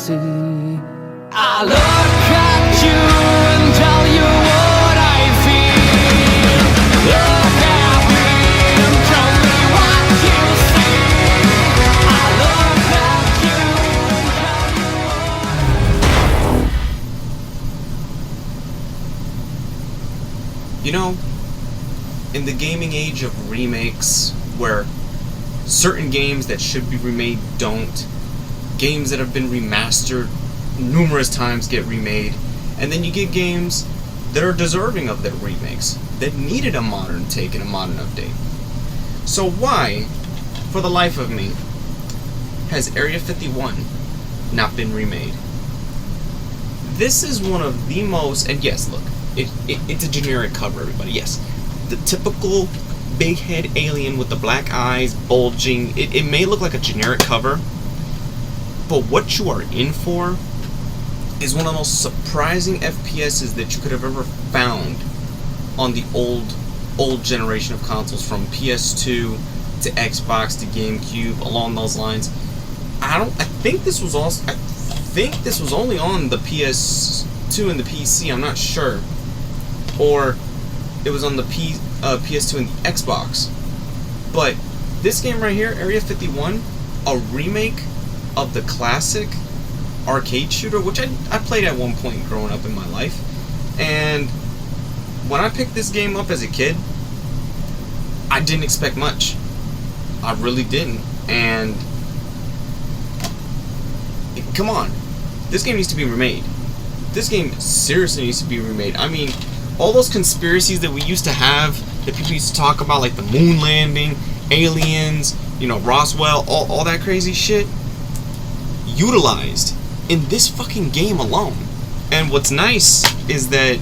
see. I look at you and tell you what I feel. Look at me and tell me what you see. I look at you and tell you what. You know, in the gaming age of remakes, where certain games that should be remade don't, games that have been remastered numerous times get remade, and then you get games that are deserving of their remakes, that needed a modern take and a modern update. So why, for the life of me, has Area 51 not been remade? This is one of the most, and yes, look, it's a generic cover, everybody, yes. The typical big head alien with the black eyes bulging, it may look like a generic cover, but what you are in for is one of the most surprising FPSs that you could have ever found on the old generation of consoles, from PS2 to Xbox to GameCube, along those lines. I think this was only on the PS2 and the PC, I'm not sure. Or it was on the PS2 and the Xbox. But this game right here, Area 51, a remake of the classic arcade shooter, which I played at one point growing up in my life. And when I picked this game up as a kid, I didn't expect much. I really didn't. And come on, this game needs to be remade. This game seriously needs to be remade. I mean, all those conspiracies that we used to have, that people used to talk about, like the moon landing, aliens, you know, Roswell, all that crazy shit, utilized in this fucking game alone. And what's nice is that,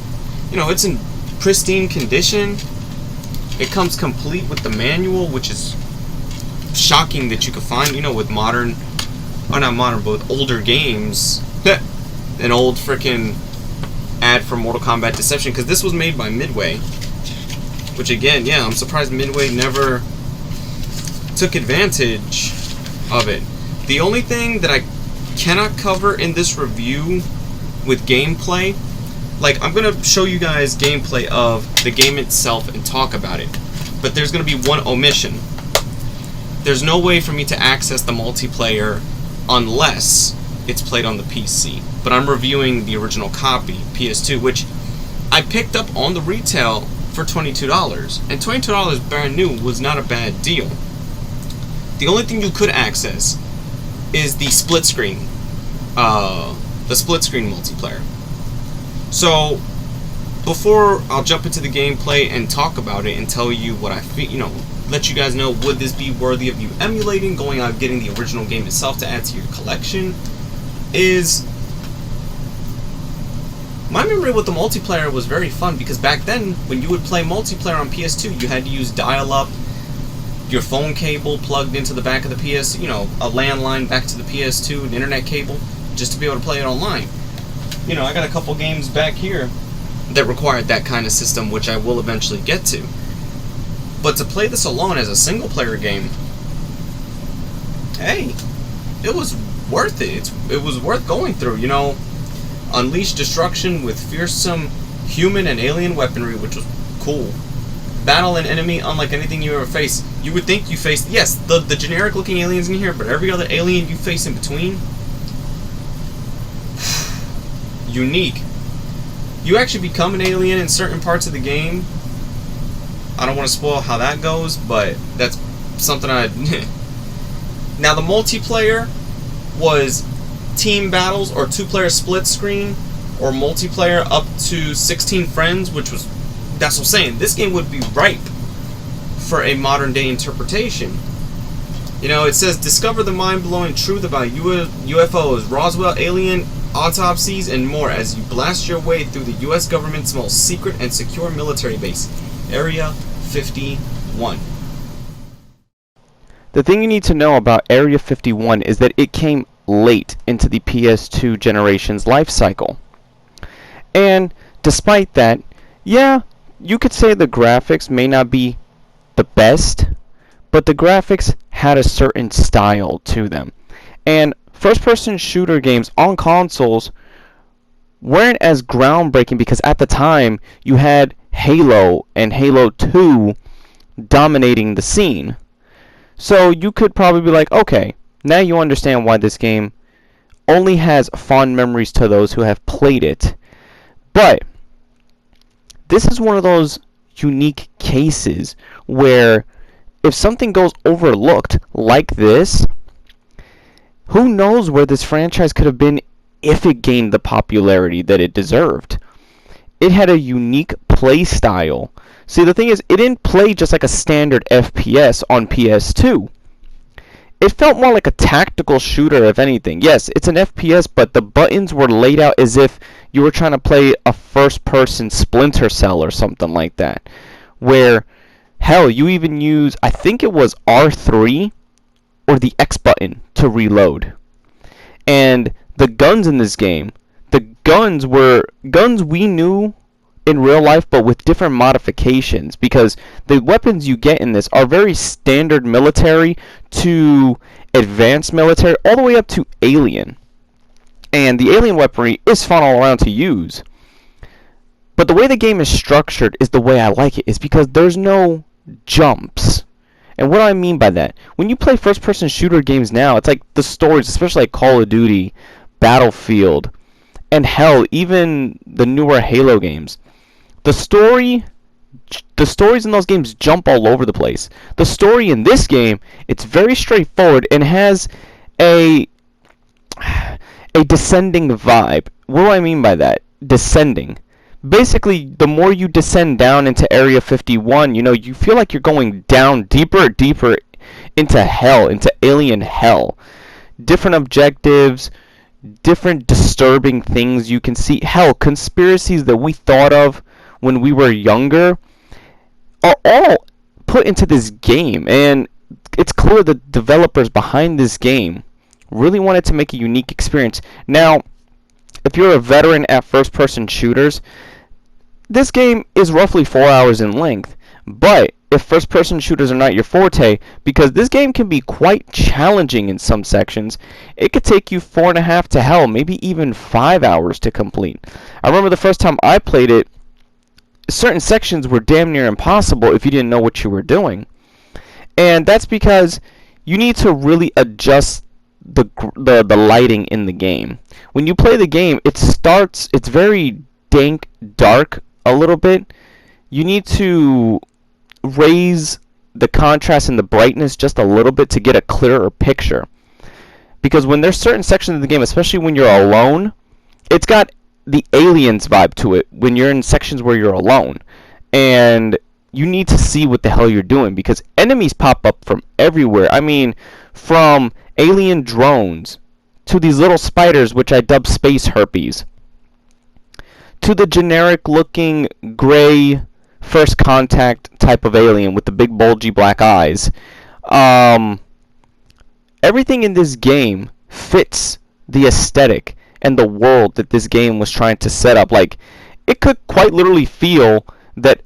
you know, it's in pristine condition. It comes complete with the manual, which is shocking that you could find, you know, with modern, or not modern, but with older games. An old freaking ad for Mortal Kombat Deception, because this was made by Midway, which again, yeah, I'm surprised Midway never took advantage of it. The only thing that I cannot cover in this review with gameplay, like, I'm gonna show you guys gameplay of the game itself and talk about it, but there's gonna be one omission. There's no way for me to access the multiplayer unless it's played on the PC. But I'm reviewing the original copy, PS2, which I picked up on the retail for $22. And $22 brand new was not a bad deal. The only thing you could access is the split screen. The split screen multiplayer. So, before I'll jump into the gameplay and talk about it and tell you what I feel, you know, let you guys know, would this be worthy of you emulating, going out getting the original game itself to add to your collection, is my memory with the multiplayer was very fun, because back then, when you would play multiplayer on PS2, you had to use dial-up, your phone cable plugged into the back of the PS, you know, a landline back to the PS2, an internet cable, just to be able to play it online. You know, I got a couple games back here that required that kind of system, which I will eventually get to. But to play this alone as a single-player game, hey, it was worth it. It was worth going through, you know. Unleash destruction with fearsome human and alien weaponry, which was cool. Battle an enemy unlike anything you ever face. You would think you faced, yes, the generic looking aliens in here, but every other alien you face in between, unique. You actually become an alien in certain parts of the game. I don't want to spoil how that goes, but that's something Now, the multiplayer was team battles or two-player split screen, or multiplayer up to 16 friends, which was, that's what I'm saying, this game would be ripe for a modern day interpretation. You know, it says discover the mind-blowing truth about UFOs, Roswell alien autopsies, and more as you blast your way through the US government's most secret and secure military base, Area 51. The thing you need to know about Area 51 is that it came late into the PS2 generation's life cycle. And despite that, yeah, you could say the graphics may not be the best, but the graphics had a certain style to them. And first-person shooter games on consoles weren't as groundbreaking because at the time you had Halo and Halo 2 dominating the scene. So you could probably be like, okay, now you understand why this game only has fond memories to those who have played it. But this is one of those unique cases where if something goes overlooked like this, who knows where this franchise could have been if it gained the popularity that it deserved. It had a unique play style. See, the thing is, it didn't play just like a standard FPS on PS2. It felt more like a tactical shooter, if anything. Yes, it's an FPS, but the buttons were laid out as if you were trying to play a first-person Splinter Cell or something like that. Where, hell, you even use, I think it was R3 or the X button to reload. And the guns in this game, the guns were guns we knew in real life, but with different modifications, because the weapons you get in this are very standard military to advanced military, all the way up to alien. And the alien weaponry is fun all around to use. But the way the game is structured is the way I like it, is because there's no jumps. And what do I mean by that? When you play first-person shooter games now, it's like the stories, especially like Call of Duty, Battlefield, and hell, even the newer Halo games. The stories in those games jump all over the place. The story in this game, it's very straightforward and has a descending vibe. What do I mean by that? Descending. Basically, the more you descend down into Area 51, you feel like you're going down deeper into hell, into alien hell. Different objectives, different disturbing things you can see. Hell, conspiracies that we thought of when we were younger are all put into this game. And it's clear the developers behind this game really wanted to make a unique experience. Now, if you're a veteran at first-person shooters, this game is roughly 4 hours in length. But if first-person shooters are not your forte, because this game can be quite challenging in some sections, it could take you 4.5 to hell, maybe even 5 hours to complete. I remember the first time I played it, certain sections were damn near impossible if you didn't know what you were doing. And that's because you need to really adjust the lighting in the game. When you play the game, it's very dank, dark a little bit. You need to raise the contrast and the brightness just a little bit to get a clearer picture. Because when there's certain sections of the game, especially when you're alone, it's got the Aliens vibe to it when you're in sections where you're alone. And you need to see what the hell you're doing, because enemies pop up from everywhere. I mean, from alien drones to these little spiders, which I dub space herpes, to the generic looking gray first contact type of alien with the big bulgy black eyes. Everything in this game fits the aesthetic and the world that this game was trying to set up. Like, it could quite literally feel that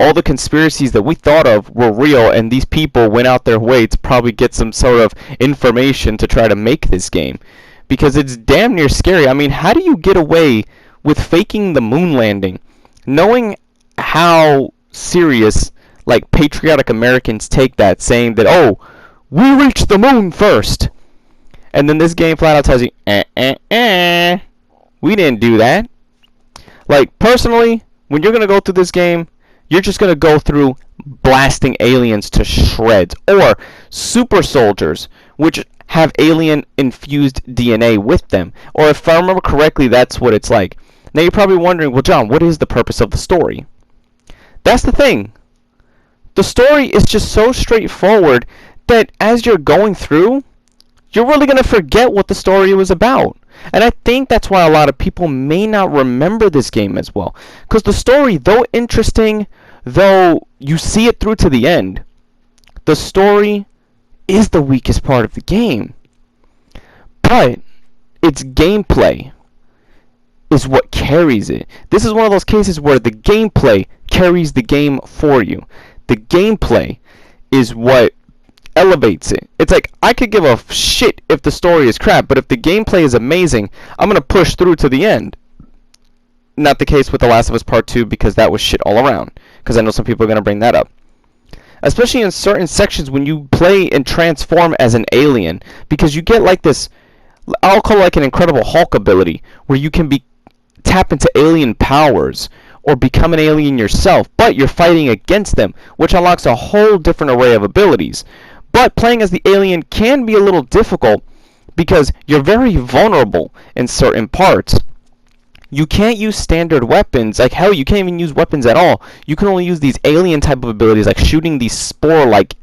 all the conspiracies that we thought of were real, and these people went out their way to probably get some sort of information to try to make this game. Because it's damn near scary. I mean, how do you get away with faking the moon landing, knowing how serious, like, patriotic Americans take that, saying that, oh, we reached the moon first? And then this game flat out tells you, we didn't do that. Like, personally, when you're going to go through this game, you're just going to go through blasting aliens to shreds. Or super soldiers, which have alien-infused DNA with them. Or if I remember correctly, that's what it's like. Now you're probably wondering, well, John, what is the purpose of the story? That's the thing. The story is just so straightforward that as you're going through, you're really going to forget what the story was about. And I think that's why a lot of people may not remember this game as well. Because the story, though interesting, though you see it through to the end, the story is the weakest part of the game. But its gameplay is what carries it. This is one of those cases where the gameplay carries the game for you. The gameplay is what elevates it. It's like, I could give a shit if the story is crap, but if the gameplay is amazing, I'm going to push through to the end. Not the case with The Last of Us Part 2, because that was shit all around. Because I know some people are going to bring that up. Especially in certain sections when you play and transform as an alien. Because you get like this, I'll call it like an Incredible Hulk ability, where you can tap into alien powers, or become an alien yourself, but you're fighting against them, which unlocks a whole different array of abilities. But playing as the alien can be a little difficult, because you're very vulnerable in certain parts. You can't use standard weapons. Like, hell, you can't even use weapons at all. You can only use these alien type of abilities, like shooting these spore-like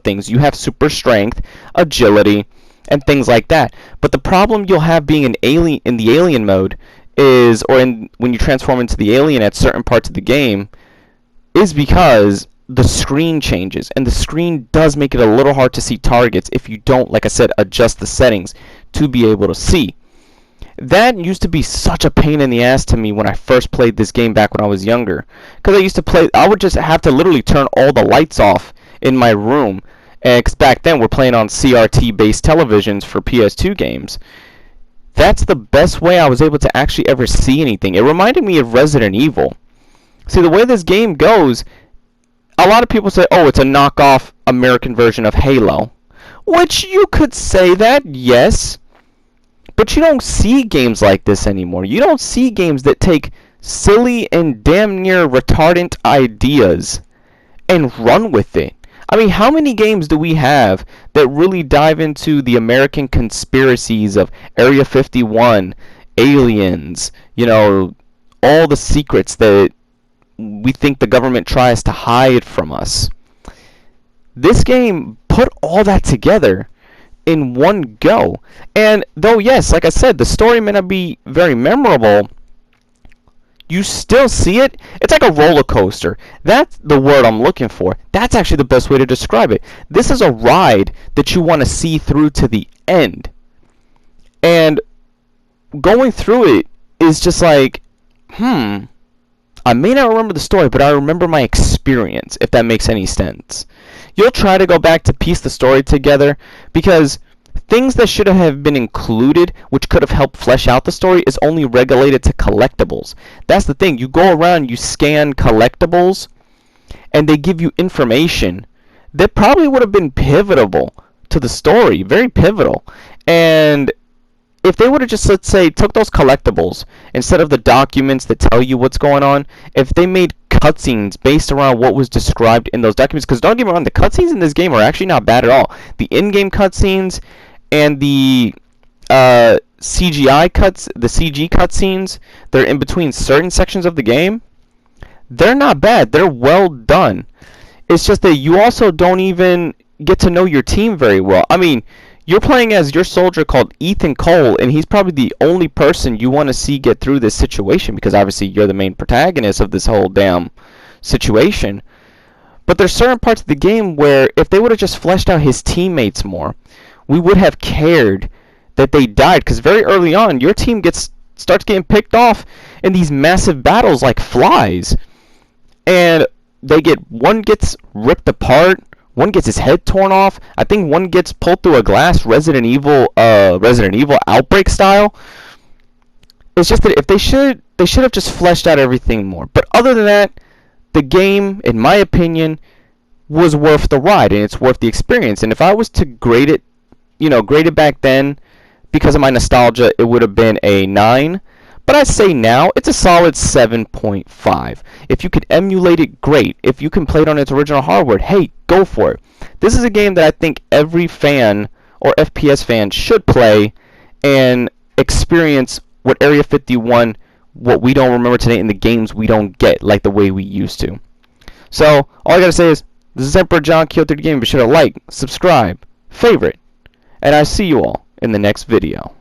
things. You have super strength, agility, and things like that. But the problem you'll have being an alien in the alien mode is, when you transform into the alien at certain parts of the game, is because the screen changes, and the screen does make it a little hard to see targets if you don't, like I said, adjust the settings to be able to see. That used to be such a pain in the ass to me when I first played this game back when I was younger. Because I would just have to literally turn all the lights off in my room. And back then we're playing on CRT-based televisions for PS2 games. That's the best way I was able to actually ever see anything. It reminded me of Resident Evil. See, the way this game goes, a lot of people say, oh, it's a knockoff American version of Halo. Which you could say that, yes. But you don't see games like this anymore. You don't see games that take silly and damn near retardant ideas and run with it. I mean, how many games do we have that really dive into the American conspiracies of Area 51, aliens, all the secrets that we think the government tries to hide from us? This game put all that together in one go. And though, yes, like I said, the story may not be very memorable, you still see it. It's like a roller coaster. That's the word I'm looking for. That's actually the best way to describe it. This is a ride that you want to see through to the end. And going through it is just like, I may not remember the story, but I remember my experience, if that makes any sense. You'll try to go back to piece the story together, because things that should have been included, which could have helped flesh out the story, is only regulated to collectibles. That's the thing. You go around, you scan collectibles, and they give you information that probably would have been pivotal to the story. Very pivotal. And if they would have just, let's say, took those collectibles, instead of the documents that tell you what's going on, if they made cutscenes based around what was described in those documents, because don't get me wrong, the cutscenes in this game are actually not bad at all. The in-game cutscenes and the CGI the CG cutscenes, they're in between certain sections of the game, they're not bad. They're well done. It's just that you also don't even get to know your team very well. I mean, you're playing as your soldier called Ethan Cole, and he's probably the only person you want to see get through this situation, because obviously you're the main protagonist of this whole damn situation. But there's certain parts of the game where if they would have just fleshed out his teammates more, we would have cared that they died, because very early on your team starts getting picked off in these massive battles like flies, and one gets ripped apart. One gets his head torn off. I think one gets pulled through a glass, Resident Evil Outbreak style. It's just that if they should have just fleshed out everything more. But other than that, the game, in my opinion, was worth the ride, and it's worth the experience. And if I was to grade it back then, because of my nostalgia, it would have been a 9. But I'd say now it's a solid 7.5. If you could emulate it, great. If you can play it on its original hardware, hey, go for it. This is a game that I think every fan or FPS fan should play and experience what Area 51, what we don't remember today in the games we don't get like the way we used to. So, all I gotta say is, this is Emperor John Kyoto the Game. Be sure to like, subscribe, favorite, and I see you all in the next video.